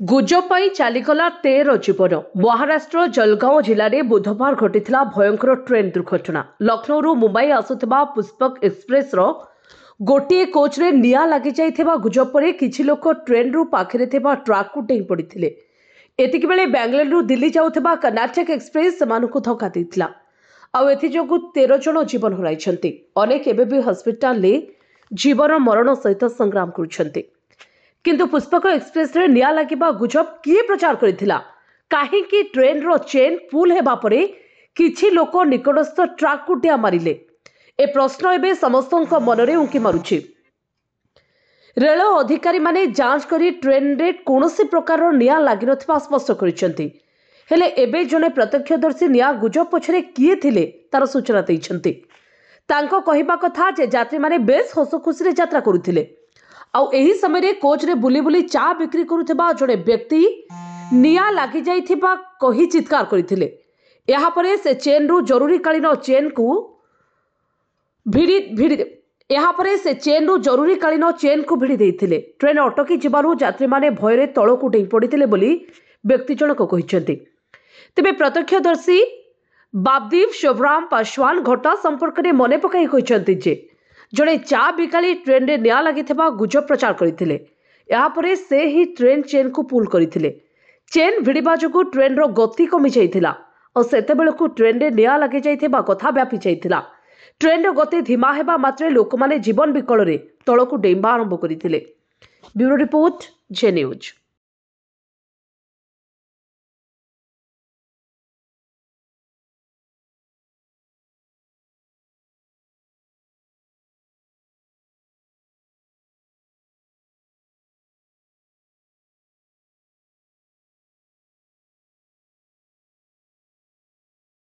गुजब पाई चलीगला 13 जीवन। महाराष्ट्र जलगांव जिले में बुधवार घटिला भयंकर ट्रेन दुर्घटना। लखनऊ मुंबई आसुवा पुष्पक एक्सप्रेस गोटे कोच रे निया लगी जाइथिबा गुजब पर किछि लोक ट्रेन रु पाखरे थिबा ट्रक को डेई पड़िथिले। एतिक बेले बेंगलुरु दिल्ली जाउथिबा कर्नाटक एक्सप्रेस सेमानकु धक्का देइथिला। आ एथि जोगु 13 जन जीवन हराइछन्ति। अनेक एबे भी हॉस्पिटल ले जीवन मरण सहित संग्राम करुछन्ति। किंतु पुष्पक एक्सप्रेस रे निया लागिबा गुजब किए प्रचार करिथिला? काहे कि ट्रेन रो चेन पुल हेबा परे किछि लोक निकटस्थ ट्रक को टिया मारिले? ए प्रश्न एबे समस्तक मनरे उंकी मारुछि। रेल अधिकारी माने जांच करी ट्रेन रे कोनोसी प्रकार निया लागि नथिबा स्पष्ट करिसंती। हेले एबे जने प्रत्यक्षदर्शी निया गुजब पछरे किए थिले तार सूचना दैछंती। तांको कहिबा कथा जे यात्री माने बेस हसखुशी रे यात्रा करुथिले। आउ एही समय रे कोच रे बुली बुली चा बिक्री करुथिबा जने व्यक्ति निया लागि जाइथिबा कहि चित्कार करिथिले। एहा परे से चेन रु जरूरीकालीन चेन को भिड़ी देइथिले। ट्रेन अटकी जिबारु यात्री माने भयरे तळकु डेई पड़िथिले बोली व्यक्ति जनक कहिसंती। तेबे प्रत्यक्षदर्शी बाबदीप शिवराम पासवान घटना संपर्क में मने पकाई कहिसंती जे जड़े चा बिकाली ट्रेन रे निया लागिथिबा गुजब प्रचार करथिले। एहा परे से ही ट्रेन चेन को पुल करथिले। चेन भिड़िबा जोगु ट्रेन रो गति कमी जाइथिला और सेतेबेलकु ट्रेन रे निया लागि जाइथिबा कथा व्यापी जाइथिला। ट्रेन रो गति धीमा हेबा मात्रे लोक माने जीवन विकल रे तळकु डेंबा आरंभ करथिले। ब्यूरो रिपोर्ट जे न्यूज।